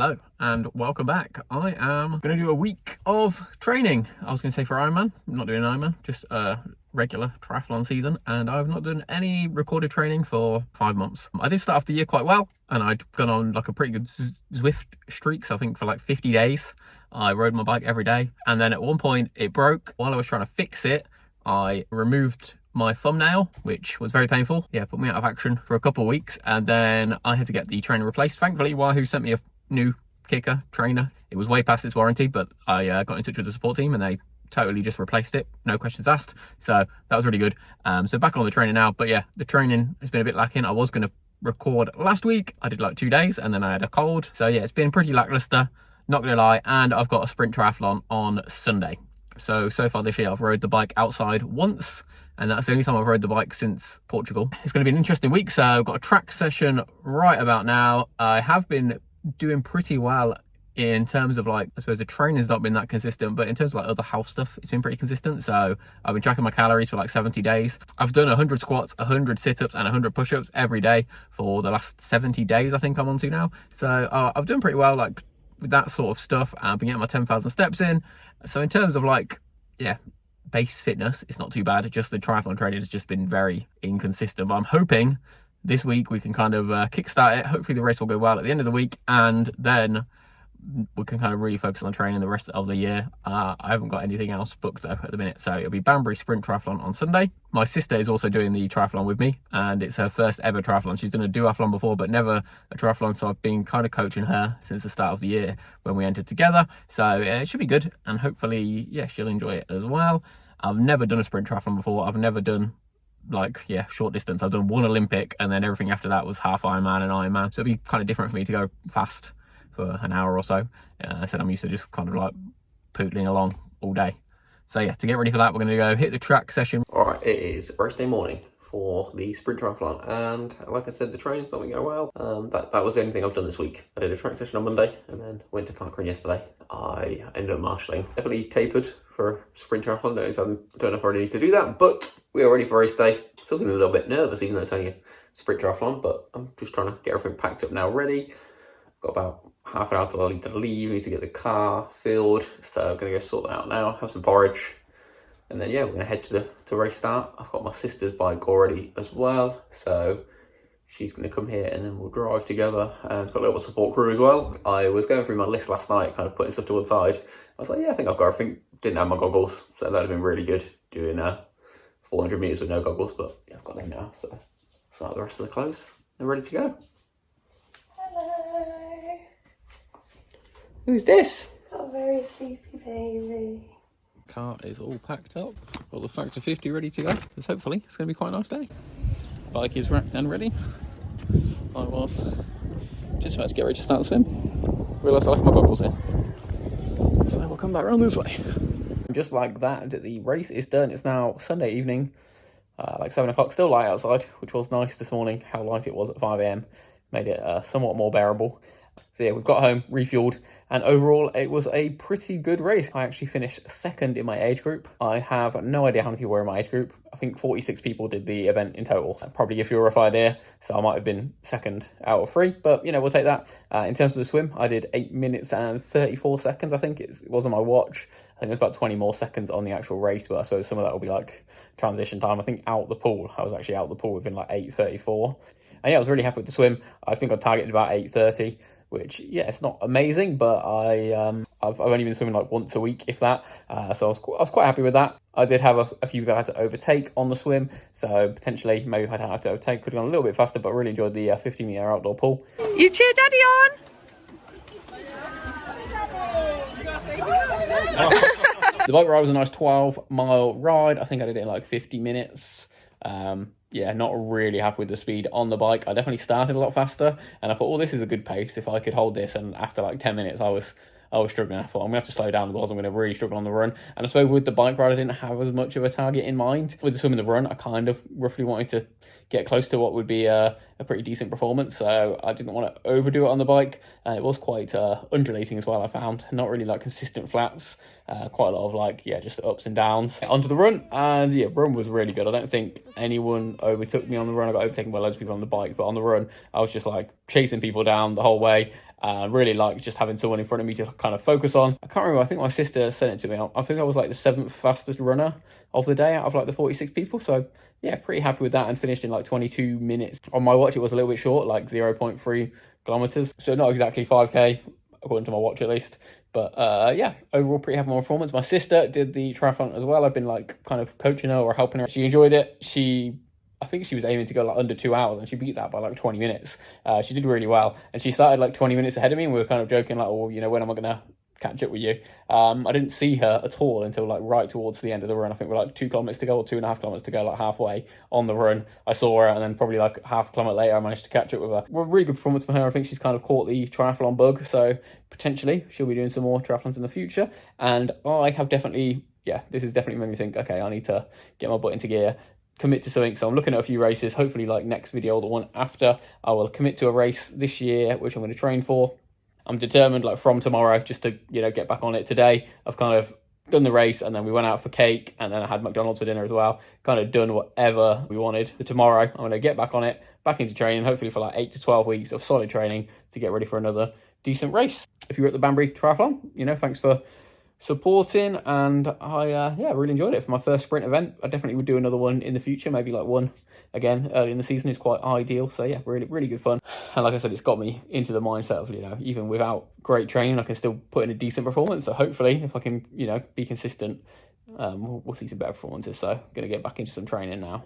Hello and welcome back. I am going to do a week of training. I was going to say for Ironman. I'm not doing Ironman, just a regular triathlon season, and I've not done any recorded training for 5 months. I did start off the year quite well, and I'd gone on like a pretty good Zwift streak. So I think for like 50 days, I rode my bike every day. And then at one point it broke. While I was trying to fix it, I removed my thumbnail, which was very painful. Yeah, put me out of action for a couple of weeks, and then I had to get the trainer replaced. Thankfully, Wahoo sent me a new kicker trainer. It was way past its warranty, but I got in touch with the support team and they totally just replaced it, no questions asked. So that was really good. So back on the training now, but yeah, the training has been a bit lacking. I was going to record last week. I did like 2 days and then I had a cold. So yeah, it's been pretty lackluster, not gonna lie. And I've got a sprint triathlon on Sunday. So far this year, I've rode the bike outside once, and that's the only time I've rode the bike since Portugal. It's going to be an interesting week. So I've got a track session right about now. I have been doing pretty well in terms of like, I suppose the training's not been that consistent, but in terms of like other health stuff, it's been pretty consistent. So I've been tracking my calories for like 70 days. I've done 100 squats, 100 sit-ups and 100 push-ups every day for the last 70 days, I think I'm on to now. So I've done pretty well like with that sort of stuff. I've been getting my 10,000 steps in. So in terms of like, yeah, base fitness, it's not too bad. Just the triathlon training has just been very inconsistent. But I'm hoping this week we can kind of kickstart it. Hopefully the race will go well at the end of the week, and then we can kind of really focus on training the rest of the year. I haven't got anything else booked though at the minute, so it'll be Banbury Sprint Triathlon on Sunday. My sister is also doing the triathlon with me, and it's her first ever triathlon. She's done a duathlon before, but never a triathlon, so I've been kind of coaching her since the start of the year when we entered together. So it should be good, and hopefully, yeah, she'll enjoy it as well. I've never done a sprint triathlon before. I've never done like, yeah, short distance. I've done one Olympic, and then everything after that was half Ironman and Ironman. So it'd be kind of different for me to go fast for an hour or so. I said I'm used to just kind of like pootling along all day. So yeah, to get ready for that, we're going to go hit the track session. All right, it is race day morning for the sprint triathlon, and like I said, the training's not going to go well. That was the only thing I've done this week. I did a track session on Monday and then went to parkrun yesterday. I ended up marshalling. Definitely tapered for sprint triathlon. I don't know if I really need to do that, but we are ready for race day. Still feeling a little bit nervous, even though it's only a sprint triathlon, but I'm just trying to get everything packed up now, ready. Got about half an hour till I need to leave. Need to get the car filled, so I'm gonna go sort that out now. Have some porridge, and then yeah, we're gonna head to the race start. I've got my sister's bike already as well, so she's gonna come here and then we'll drive together. And got a little support crew as well. I was going through my list last night, kind of putting stuff to one side. I was like, yeah, I think I've got everything. Didn't have my goggles, so that'd have been really good doing 400 meters with no goggles, but yeah, I've got them now. So start the rest of the clothes. They're ready to go. Who's this? Got a very sleepy baby. Car is all packed up. Got the Factor 50 ready to go, because hopefully it's going to be quite a nice day. Bike is wrapped and ready. I was just about to get ready to start the swim. Realised I left my goggles in. So we'll come back around this way. Just like that, the race is done. It's now Sunday evening, like 7 o'clock. Still light outside, which was nice this morning. How light it was at 5 a.m. made it somewhat more bearable. So yeah, we've got home, refueled, and overall it was a pretty good race. I actually finished second in my age group. I have no idea how many people were in my age group. I think 46 people did the event in total. That probably gives you a rough idea. So I might have been second out of 3, but you know, we'll take that. In terms of the swim, I did 8 minutes and 34 seconds. I think it was on my watch. I think there's about 20 more seconds on the actual race, but I suppose some of that will be like transition time. I think out the pool, I was actually out the pool within like 8:34. And yeah, I was really happy with the swim. I think I targeted about 8:30. Which, yeah, it's not amazing, but I've only been swimming like once a week, if that. So I was quite happy with that. I did have a few people I had to overtake on the swim, so potentially maybe if I didn't have to overtake, could have gone a little bit faster, but really enjoyed the 50-meter outdoor pool. You cheer Daddy on! The bike ride was a nice 12-mile ride. I think I did it in like 50 minutes. Yeah, not really happy with the speed on the bike. I definitely started a lot faster, and I thought, well, this is a good pace. If I could hold this, and after like 10 minutes, I was struggling. I thought, I'm going to have to slow down, otherwise I'm going to really struggle on the run. And I suppose with the bike ride, I didn't have as much of a target in mind. With the swim and the run, I kind of roughly wanted to get close to what would be a pretty decent performance, so I didn't want to overdo it on the bike. It was quite undulating as well, I found. Not really like consistent flats, quite a lot of like, yeah, just ups and downs. Onto the run, and yeah, run was really good. I don't think anyone overtook me on the run. I got overtaken by loads of people on the bike, but on the run, I was just like chasing people down the whole way. Really like just having someone in front of me to kind of focus on. I can't remember, I think my sister sent it to me. I think I was like the 7th fastest runner of the day out of like the 46 people. So yeah, pretty happy with that, and finished in like 22 minutes. On my watch, it was a little bit short, like 0.3 kilometers. So not exactly 5K, according to my watch at least. But yeah, overall pretty happy with my performance. My sister did the triathlon as well. I've been like kind of coaching her or helping her. She enjoyed it. I think she was aiming to go like under 2 hours, and she beat that by like 20 minutes. She did really well, and she started like 20 minutes ahead of me, and we were kind of joking like, oh, you know, when am I gonna catch up with you? I didn't see her at all until like right towards the end of the run. I think we're like 2 kilometers to go, or 2.5 kilometers to go, like halfway on the run. I saw her, and then probably like half a kilometer later, I managed to catch up with her. Well, really good performance from her. I think she's kind of caught the triathlon bug, so potentially she'll be doing some more triathlons in the future. And I have definitely, yeah, this has definitely made me think, okay, I need to get my butt into gear, commit to something. So I'm looking at a few races. Hopefully like next video, the one after, I will commit to a race this year, which I'm going to train for. I'm determined, like from tomorrow, just to, you know, get back on it. Today I've kind of done the race, and then we went out for cake, and then I had McDonald's for dinner as well. Kind of done whatever we wanted. So tomorrow I'm going to get back on it, back into training, hopefully for like 8 to 12 weeks of solid training to get ready for another decent race. If you were at the Banbury Triathlon, you know, thanks for supporting, and I yeah, really enjoyed it for my first sprint event. I definitely would do another one in the future, maybe like one again early in the season is quite ideal. So yeah, really good fun. And like I said, it's got me into the mindset of, you know, even without great training, I can still put in a decent performance. So hopefully if I can, you know, be consistent, we'll see some better performances. So I'm gonna get back into some training now.